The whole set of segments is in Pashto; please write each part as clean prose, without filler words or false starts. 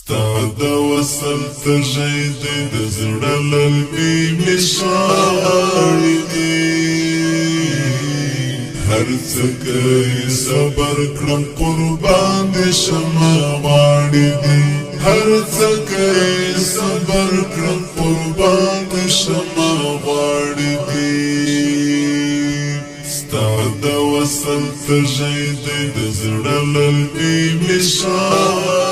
ستاد وصل تجید دزرل البی مشاعر دی هر څکه صبر کړم قربان دې شمه غواړي دی هر څکه صبر کړم قربان دې شمه غواړي دی ستاد وصل تجید دزرل البی مشاعر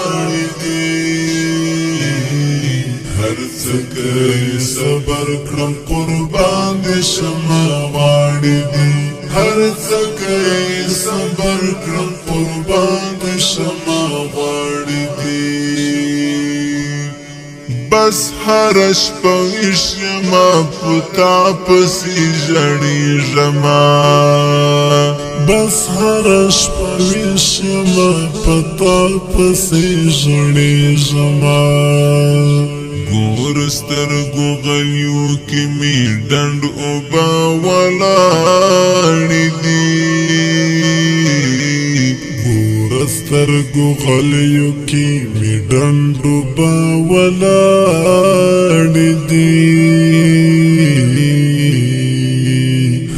هر څکه صبر کړم قربان دې شمه غواړي دی هر څکه صبر کړم قربان دې شمه غواړي دی بس هر شپه ویښ یمه په تا پسې ژړېږمه بس هر شپه ویښ یمه په تا پسې ژړېږمه ګور سترګو غلیو کې مې ډنډ اوبه ولاړې دي ګور سترګو غلیو کې مې ډنډ اوبه ولاړې دي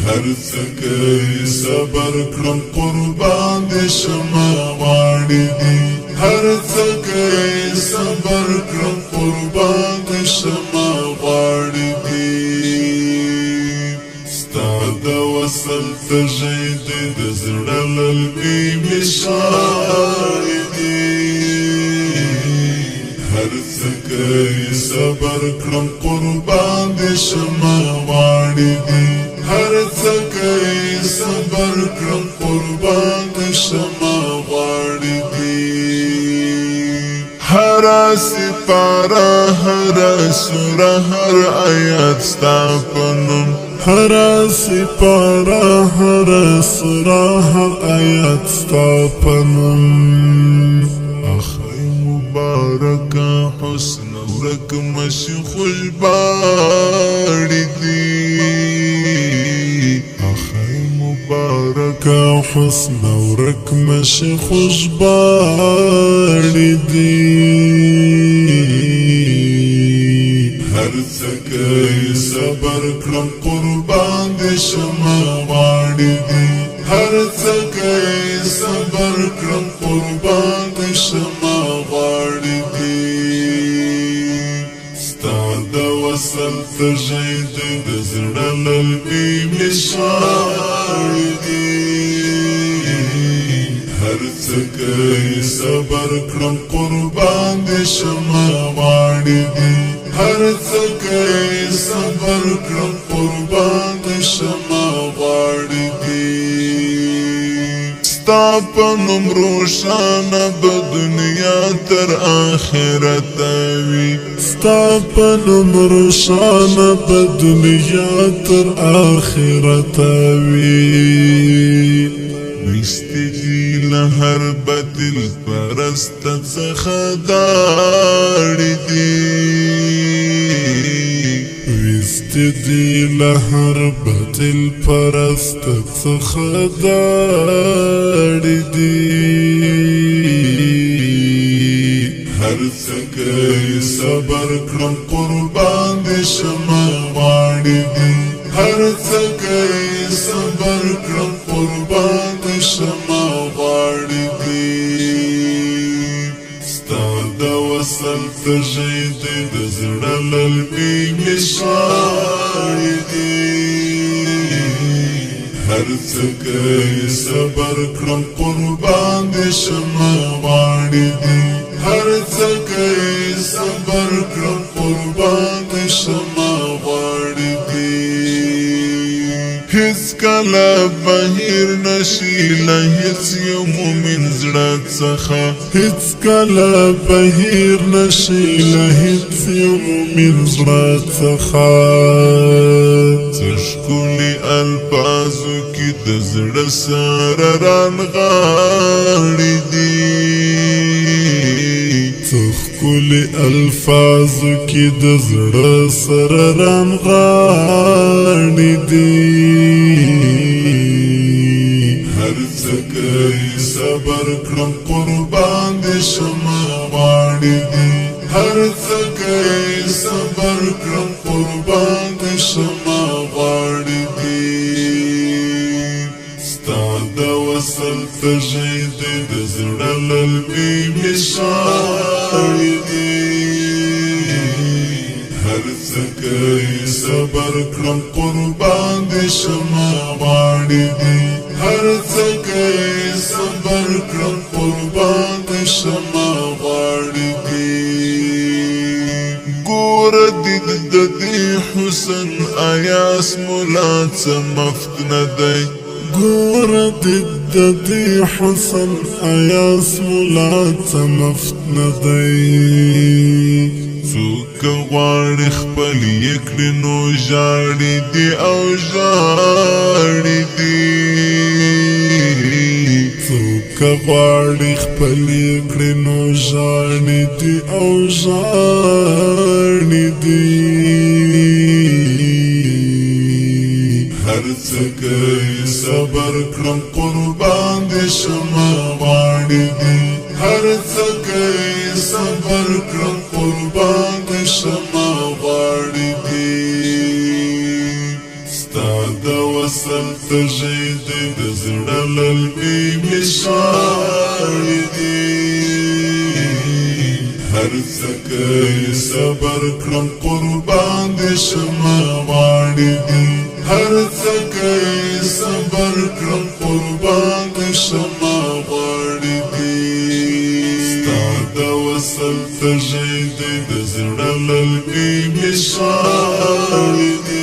هر څکه صبر کړم قربان دې شمه غواړي دي هر څکه صبر کړم قربان دې شمه غواړي دي ستا د وصل تجید د زړه للبې مې شاعر دي هر څکه صبر کړم قربان دې شمه غواړي دي هر څکه صبر کړم قربان دې شمه غواړي هر سپاره هر سوره هر آیات ستا پنوم هر سپاره هر سوره هر آیات ستا پنوم اخی مبارک حسن ورک مشی خوشباړي دی اخی مبارک حسن ورک مشی خوشباړي دی هر څکه صبر کړم قربان دې شمه غواړي دی هر څکه صبر کړم قربان دې شمه غواړي دی ستا د وصل تجید د زړه للبې مې شاعر دی هر څکه صبر کړم قربان دې شمه غواړي دی هر څکه صبر کړم قربان دې شمه غواړي دی ستا په نوم روښانه به دنیا تر آخرته وي ستا په نوم روښانه به دنیا تر آخرته وي ویستې دي له هر باطل پرست څخه داړې دي ویستې دي له هر باطل پرست څخه داړې دي هر څکه صبر کړم قربان دې شمه غواړي دي هر څکه صبر کړم قربان دې شمه غواړي دي ستا د وصل تجید د زړه للبې مې شاعر دی هر څکه صبر کړم قربان دې شمه غواړي دي هر څکه صبر کړم قربان دې شمه غواړي هیڅ کله بهیر نشي له هیڅ یو مومن زړه څخه هیڅ کله بهیر نشي له هیڅ یو مومن زړه څخه څه ښکلي الفاظو کې د زړه سره رانغاړي دي څه ښکلي الفاظو کې د زړه سره رانغاړي دي هر څکه صبر کړم قربان دې شمه غواړي غواړي دي هر څه کوي صبر کړم قربان دي شمه غواړي دي ستا د وصل تږی دی د زړه للمې مې شاړي دي هر څه کوي صبر کړم قربان دي شمه غواړي دي هر څه کوي صبر کړم قربان دي شمه غواړي دي ګور دې د دې حسن آیا اسمولا څه مفت نه دی ګور دې د دې حسن آیا اسمولا څه مفت نه دی څوک غواړي خپل یې کړي نو ژاړي دي او ژاړي دي څوک غواړي خپل یې کړي نو ژاړي دي او ژاړي دي هر څه کوي صبر کړم قربان دي شمه غواړي دي هر څه کوي صبر کړم قربان دي شمه غواړي دي ستا د وصل تږی دی د زړه للمې مې شاړي دي هر څه کوي صبر کړم قربان دي شمه غواړي دي هر څه کوي صبر کړم قربان دي شمه غواړي دي ستا د وصل تږی دی د زړه للمې مې شاړي دي